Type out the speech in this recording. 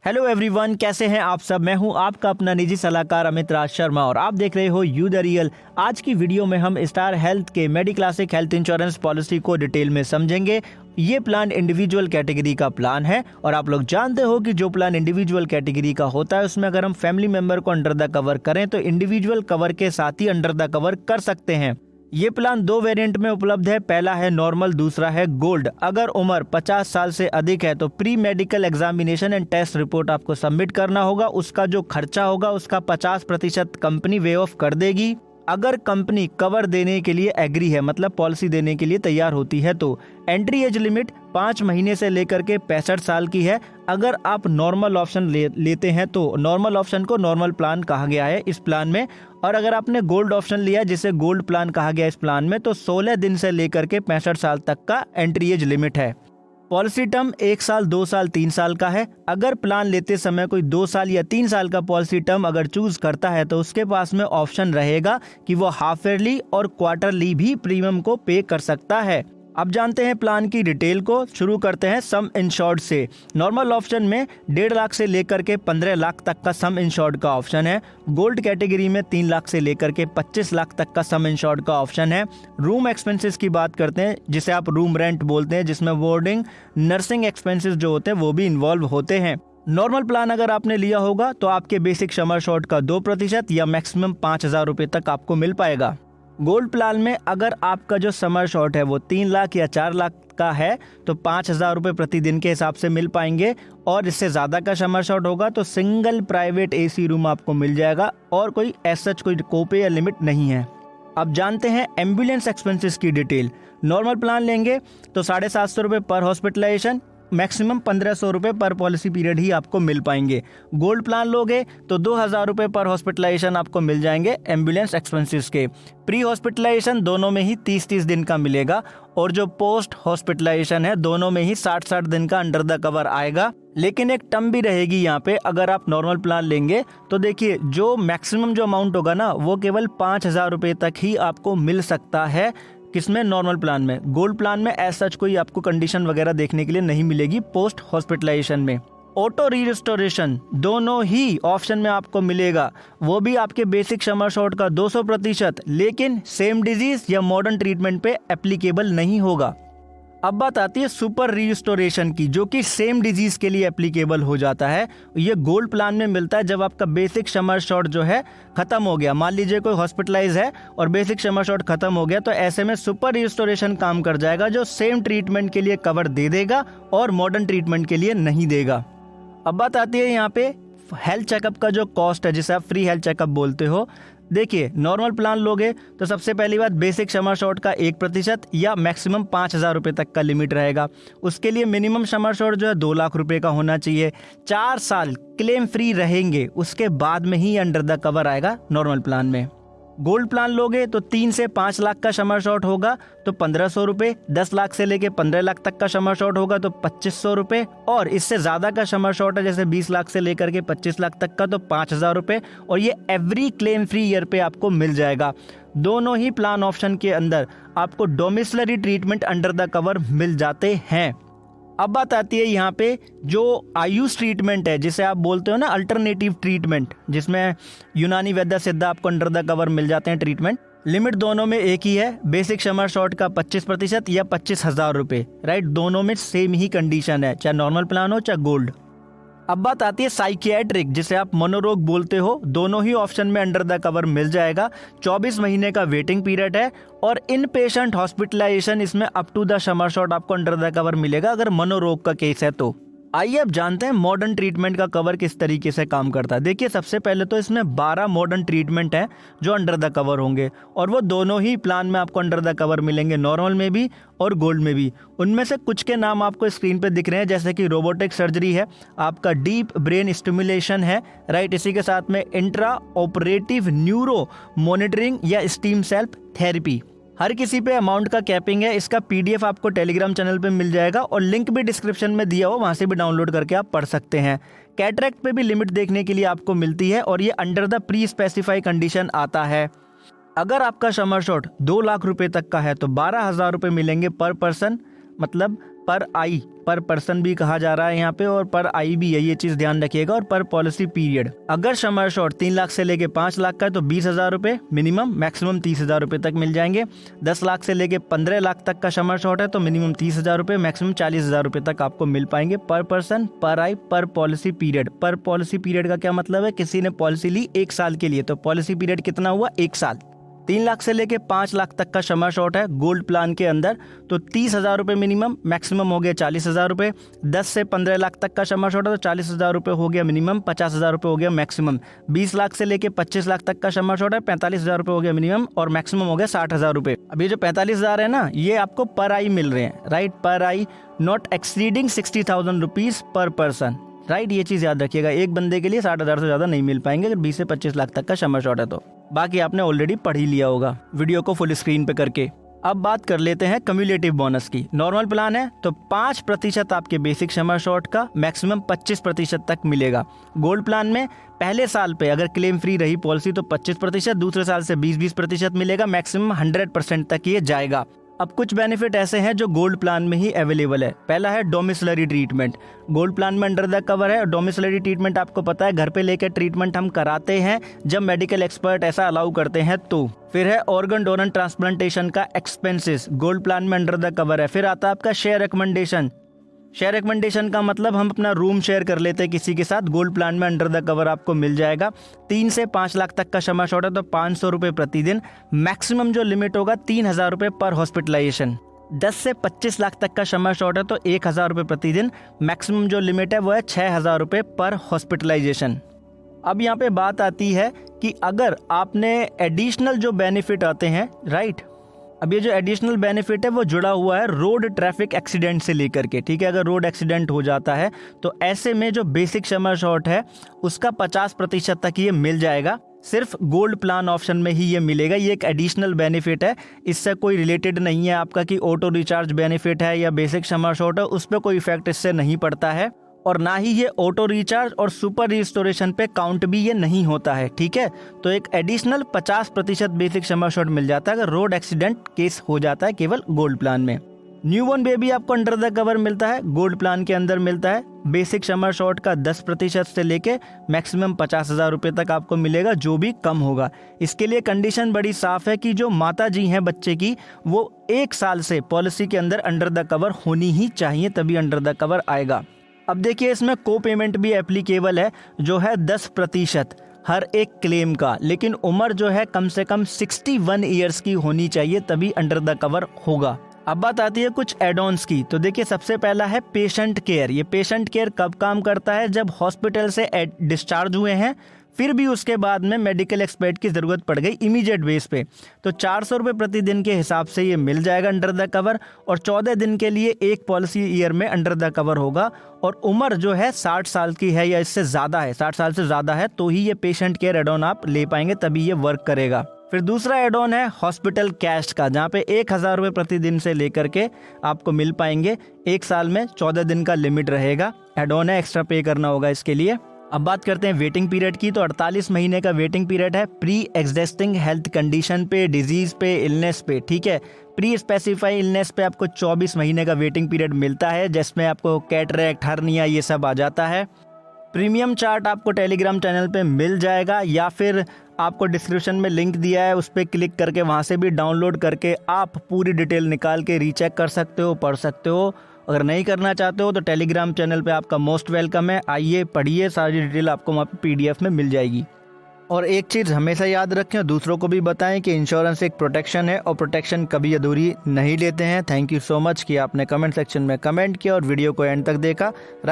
Hello everyone, कैसे हैं आप सब। मैं हूं आपका अपना निजी सलाहकार अमित राज शर्मा और आप देख रहे हो यू द रियल। आज की वीडियो में हम स्टार हेल्थ के मेडिक्लासिक हेल्थ इंश्योरेंस पॉलिसी को डिटेल में समझेंगे। ये प्लान इंडिविजुअल कैटेगरी का प्लान है और आप लोग जानते हो कि जो प्लान इंडिविजुअल कैटेगरी का होता है उसमें अगर हम फैमिली मेंबर को अंडर द कवर करें तो इंडिविजुअल कवर के साथ ही अंडर द कवर कर सकते हैं। ये प्लान दो वेरिएंट में उपलब्ध है। पहला है नॉर्मल, दूसरा है गोल्ड। अगर उम्र 50 साल से अधिक है तो pre medical examination and test report आपको सबमिट करना होगा। उसका जो खर्चा होगा उसका 50% कंपनी वे ऑफ कर देगी। अगर कंपनी कवर देने के लिए एग्री है, मतलब पॉलिसी देने के लिए तैयार होती है, तो एंट्री एज लिमिट 5 महीने से लेकर के 65 साल की है। अगर आप नॉर्मल ऑप्शन लेते हैं तो नॉर्मल ऑप्शन को नॉर्मल प्लान कहा गया है इस प्लान में, और अगर आपने गोल्ड ऑप्शन लिया जिसे गोल्ड प्लान कहा गया इस प्लान में, तो 16 दिन से लेकर के 65 साल तक का एंट्री एज लिमिट है। पॉलिसी टर्म 1 साल, 2 साल, 3 साल का है। अगर प्लान लेते समय कोई 2 साल या 3 साल का पॉलिसी टर्म अगर चूज करता है तो उसके पास में ऑप्शन रहेगा कि वो हाफ ईयरली और क्वार्टरली भी प्रीमियम को पे कर सकता है। अब जानते हैं प्लान की डिटेल को। शुरू करते हैं सम इंश्योर्ड से। नॉर्मल ऑप्शन में 1.5 लाख से लेकर के 15 लाख तक का सम इंश्योर्ड का ऑप्शन है। गोल्ड कैटेगरी में 3 लाख से लेकर के 25 लाख तक का सम इंश्योर्ड का ऑप्शन है। रूम एक्सपेंसेस की बात करते हैं जिसे आप रूम रेंट बोलते हैं, जिसमें बोर्डिंग, नर्सिंग एक्सपेंसेस जो होते हैं वो भी इन्वॉल्व होते हैं। नॉर्मल प्लान अगर आपने लिया होगा तो आपके बेसिक समर शॉर्ट का 2% या मैक्सिमम 5,000 रुपए तक आपको मिल पाएगा। गोल्ड प्लान में अगर आपका जो समर शॉर्ट है वो 3 लाख या 4 लाख का है तो 5,000 रुपए प्रतिदिन के हिसाब से मिल पाएंगे, और इससे ज्यादा का समर शॉर्ट होगा तो सिंगल प्राइवेट AC रूम आपको मिल जाएगा और कोई सच कोई कोपे या लिमिट नहीं है। अब जानते हैं एम्बुलेंस एक्सपेंसेस की डिटेल। नॉर्मल प्लान लेंगे तो 750 रुपए पर हॉस्पिटलाइजेशन, मैक्सिमम 1500 रुपए पर पॉलिसी पीरियड ही आपको मिल पाएंगे। गोल्ड प्लान लोगे तो 2,000 रुपए पर हॉस्पिटलाइजेशन आपको मिल जाएंगे एम्बुलेंस एक्सपेंसेस के। प्री हॉस्पिटलाइजेशन दोनों में ही 30-30 दिन का मिलेगा, और जो पोस्ट हॉस्पिटलाइजेशन है दोनों में ही 60-60 दिन का अंडर द कवर आएगा। लेकिन एक टर्म भी रहेगी यहाँ पे। अगर आप नॉर्मल प्लान लेंगे तो देखिए जो मैक्सिमम जो अमाउंट होगा ना वो केवल 5,000 रुपए तक ही आपको मिल सकता है। किसमें? नॉर्मल प्लान में। गोल्ड प्लान में ऐसा कोई आपको कंडीशन वगैरह देखने के लिए नहीं मिलेगी पोस्ट हॉस्पिटलाइजेशन में। ऑटो रीस्टोरेशन दोनों ही ऑप्शन में आपको मिलेगा, वो भी आपके बेसिक समर शॉर्ट का 200%, लेकिन सेम डिजीज या मॉडर्न ट्रीटमेंट पे एप्लीकेबल नहीं होगा। अब बात आती है सुपर रीस्टोरेशन की, जो कि सेम डिजीज के लिए एप्लीकेबल हो जाता है। ये गोल्ड प्लान में मिलता है जब आपका बेसिक समर शॉट जो है खत्म हो गया। मान लीजिए कोई हॉस्पिटलाइज है और बेसिक समर शॉट खत्म हो गया, तो ऐसे में सुपर रीस्टोरेशन काम कर जाएगा, जो सेम ट्रीटमेंट के लिए कवर दे देगा और मॉडर्न ट्रीटमेंट के लिए नहीं देगा। अब बात आती है यहाँ पे हेल्थ चेकअप का जो कॉस्ट है, जिसे आप फ्री हेल्थ चेकअप बोलते हो। देखिए नॉर्मल प्लान लोगे तो सबसे पहली बात बेसिक समर शॉट का 1% या मैक्सिमम 5,000 रुपए तक का लिमिट रहेगा। उसके लिए मिनिमम समर शॉट जो है 2 लाख रुपए का होना चाहिए। 4 साल क्लेम फ्री रहेंगे, उसके बाद में ही अंडर द कवर आएगा नॉर्मल प्लान में। गोल्ड प्लान लोगे तो 3 से 5 लाख का समर शॉट होगा तो 1,500 रुपए, 10 लाख से लेके 15 लाख तक का समर शॉट होगा तो 2,500 रुपए, और इससे ज्यादा का समर शॉट है जैसे 20 लाख से लेकर के 25 लाख तक का तो 5,000 रुपए, और ये एवरी क्लेम फ्री ईयर पे आपको मिल जाएगा। दोनों ही प्लान ऑप्शन के अंदर आपको domiciliary treatment under the cover मिल जाते हैं। अब बात आती है यहाँ पे जो आयुष ट्रीटमेंट है, जिसे आप बोलते हो ना अल्टरनेटिव ट्रीटमेंट, जिसमें यूनानी वैद्य सिद्ध आपको अंडर द कवर मिल जाते हैं ट्रीटमेंट। लिमिट दोनों में एक ही है, बेसिक समर शॉट का 25% या 25,000 रुपए, राइट। दोनों में सेम ही कंडीशन है, चाहे नॉर्मल प्लान हो चाहे गोल्ड। अब बात आती है साइकियाट्रिक, जिसे आप मनोरोग बोलते हो। दोनों ही ऑप्शन में अंडर द कवर मिल जाएगा। 24 महीने का वेटिंग पीरियड है, और इन पेशेंट हॉस्पिटलाइजेशन इसमें up to the sum assured आपको अंडर द कवर मिलेगा अगर मनोरोग का केस है तो। आइए अब जानते हैं मॉडर्न ट्रीटमेंट का कवर किस तरीके से काम करता है। देखिए सबसे पहले तो इसमें 12 मॉडर्न ट्रीटमेंट हैं जो अंडर द कवर होंगे, और वो दोनों ही प्लान में आपको अंडर द कवर मिलेंगे, नॉर्मल में भी और गोल्ड में भी। उनमें से कुछ के नाम आपको स्क्रीन पे दिख रहे हैं, जैसे कि रोबोटिक सर्जरी है, आपका डीप ब्रेन स्टिमुलेशन है, राइट। इसी के साथ में इंट्रा ऑपरेटिव न्यूरो मॉनिटरिंग या स्टीम सेल्फ थेरेपी। हर किसी पे अमाउंट का कैपिंग है। इसका PDF आपको टेलीग्राम चैनल पे मिल जाएगा, और लिंक भी डिस्क्रिप्शन में दिया हो, वहां से भी डाउनलोड करके आप पढ़ सकते हैं। कैटरेक्ट पे भी लिमिट देखने के लिए आपको मिलती है, और ये under the pre specify condition आता है। अगर आपका समर शॉट 2 लाख रुपए तक का है तो 12,000 रुपए मिलेंगे पर पर्सन, मतलब पर आई, पर पर्सन भी कहा जा रहा है यहाँ पे, और पर आई भी है, ये चीज ध्यान रखिएगा। और पर पॉलिसी पीरियड, अगर सम एश्योर्ड 3 लाख से लेके 5 लाख का है तो 20,000 रुपए मिनिमम, मैक्सिमम 30,000 रुपए तक मिल जाएंगे। 10 लाख से लेके 15 लाख तक का सम एश्योर्ड है तो मिनिमम 30,000 रुपए, मैक्सिमम 40,000 रुपए तक आपको मिल पाएंगे पर पर्सन, पर आई, पर पॉलिसी पीरियड। पर पॉलिसी पीरियड का क्या मतलब है, किसी ने पॉलिसी ली 1 साल के लिए तो पॉलिसी पीरियड कितना हुआ, 1 साल। 3 लाख से लेके 5 लाख तक का सम एश्योर्ड है गोल्ड प्लान के अंदर तो 30,000 रुपए मिनिमम, मैक्सिमम हो गया 40,000 रुपए। 10 से 15 लाख तक का सम एश्योर्ड है तो 40,000 रुपए हो गया मिनिमम, 50,000 रुपए हो गया मैक्सिमम। 20 लाख से लेके 25 लाख तक का सम एश्योर्ड है 45,000 रुपए हो गया मिनिमम, और मैक्सिमम हो गया 60,000 रुपए। अब ये जो 45,000 है ना, ये आपको पर आई मिल रहे हैं, राइट, पर आई, not exceeding 60,000 rupees per person, right, ये चीज याद रखिएगा। एक बंदे के लिए 60,000 से ज्यादा नहीं मिल पाएंगे अगर 20 से 25 लाख तक का सम एश्योर्ड है तो। बाकी आपने ऑलरेडी पढ़ ही लिया होगा वीडियो को फुल स्क्रीन पे करके। अब बात कर लेते हैं कम्युलेटिव बोनस की। नॉर्मल प्लान है तो 5% आपके बेसिक सम एश्योर्ड का, मैक्सिमम 25% तक मिलेगा। गोल्ड प्लान में पहले साल पे अगर क्लेम फ्री रही पॉलिसी तो 25%, दूसरे साल से 20% मिलेगा, मैक्सिमम 100% तक ये जाएगा। अब कुछ बेनिफिट ऐसे हैं जो गोल्ड प्लान में ही अवेलेबल है। पहला है डोमिसिलरी ट्रीटमेंट, गोल्ड प्लान में अंडर द कवर है। डोमिसिलरी ट्रीटमेंट आपको पता है घर पे लेकर ट्रीटमेंट हम कराते हैं जब मेडिकल एक्सपर्ट ऐसा अलाउ करते हैं तो। फिर है ऑर्गन डोनर ट्रांसप्लांटेशन का एक्सपेंसेस, गोल्ड प्लान में अंडर द कवर है। फिर आता है आपका शेयर रिकमेंडेशन। शेयर रिकमेंडेशन का मतलब हम अपना रूम शेयर कर लेते हैं किसी के साथ, गोल्ड प्लान में अंडर द कवर आपको मिल जाएगा। 3 से 5 लाख तक का सम एश्योर्ड है तो 500 रुपये प्रतिदिन, मैक्सिमम जो लिमिट होगा 3,000 रुपये पर हॉस्पिटलाइजेशन। 10 से 25 लाख तक का सम एश्योर्ड है तो 1,000 रुपये प्रतिदिन, मैक्सिमम जो लिमिट है वो है 6,000 रुपये पर हॉस्पिटलाइजेशन। अब यहाँ पे बात आती है कि अगर आपने एडिशनल जो बेनिफिट आते हैं, राइट, अब ये जो एडिशनल बेनिफिट है वो जुड़ा हुआ है रोड ट्रैफिक एक्सीडेंट से लेकर के, ठीक है। अगर रोड एक्सीडेंट हो जाता है तो ऐसे में जो बेसिक सम एश्योर्ड है उसका 50% तक ये मिल जाएगा, सिर्फ गोल्ड प्लान ऑप्शन में ही ये मिलेगा। ये एक एडिशनल बेनिफिट है, इससे कोई रिलेटेड नहीं है आपका कि ऑटो रिचार्ज बेनिफिट है या बेसिक सम एश्योर्ड है, उस पर कोई इफेक्ट इससे नहीं पड़ता है। और ना ही ये ऑटो रिचार्ज और सुपर रिस्टोरेशन पे काउंट भी ये नहीं होता है, ठीक है। तो एक एडिशनल 50% बेसिक सम एश्योर्ड मिल जाता है अगर रोड एक्सीडेंट केस हो जाता है केवल गोल्ड प्लान में। न्यूबॉर्न बेबी आपको अंडर द कवर मिलता है, गोल्ड प्लान के अंदर मिलता है। बेसिक सम एश्योर्ड का 10% से लेके मैक्सिमम 50,000 रुपये तक आपको मिलेगा, जो भी कम होगा। इसके लिए कंडीशन बड़ी साफ है कि जो माता जी हैं बच्चे की वो 1 साल से पॉलिसी के अंदर अंडर द कवर होनी ही चाहिए, तभी अंडर द कवर आएगा। अब देखिए इसमें को पेमेंट भी एप्लीकेबल है जो है 10% हर एक क्लेम का, लेकिन उम्र जो है कम से कम 61 ईयर्स की होनी चाहिए तभी अंडर द कवर होगा। अब बात आती है कुछ एड ऑन्स की। तो देखिए सबसे पहला है पेशेंट केयर। ये पेशेंट केयर कब काम करता है, जब हॉस्पिटल से डिस्चार्ज हुए हैं फिर भी उसके बाद में मेडिकल एक्सपर्ट की ज़रूरत पड़ गई इमीडिएट बेस पे, तो 400 रुपये प्रतिदिन के हिसाब से ये मिल जाएगा अंडर द कवर। और 14 दिन के लिए एक पॉलिसी ईयर में अंडर द कवर होगा। और उम्र जो है 60 साल की है या इससे ज़्यादा है, 60 साल से ज़्यादा है तो ही ये पेशेंट केयर एड ऑन आप ले पाएंगे, तभी ये वर्क करेगा। फिर दूसरा एड ऑन है हॉस्पिटल कैश का, जहाँ पे 1,000 रुपये प्रतिदिन से लेकर के आपको मिल पाएंगे। 1 साल में 14 दिन का लिमिट रहेगा, एड ऑन है, एक्स्ट्रा पे करना होगा इसके लिए। अब बात करते हैं वेटिंग पीरियड की। तो 48 महीने का वेटिंग पीरियड है प्री एग्जिस्टिंग हेल्थ कंडीशन पे, डिजीज पे, इलनेस पे, ठीक है। प्री स्पेसिफाई इलनेस पे आपको 24 महीने का वेटिंग पीरियड मिलता है, जिसमें आपको कैटरेक्ट, हर्निया ये सब आ जाता है। प्रीमियम चार्ट आपको टेलीग्राम चैनल पे मिल जाएगा या फिर आपको डिस्क्रिप्शन में लिंक दिया है उस पर क्लिक करके वहाँ से भी डाउनलोड करके आप पूरी डिटेल निकाल के रीचेक कर सकते हो, पढ़ सकते हो। अगर नहीं करना चाहते हो तो टेलीग्राम चैनल पे आपका मोस्ट वेलकम है, आइए पढ़िए, सारी डिटेल आपको वहाँ पे PDF में मिल जाएगी। और एक चीज़ हमेशा याद रखें, दूसरों को भी बताएं कि इंश्योरेंस एक प्रोटेक्शन है और प्रोटेक्शन कभी अधूरी नहीं लेते हैं। थैंक यू सो मच कि आपने कमेंट सेक्शन में कमेंट किया और वीडियो को एंड तक देखा। राइट।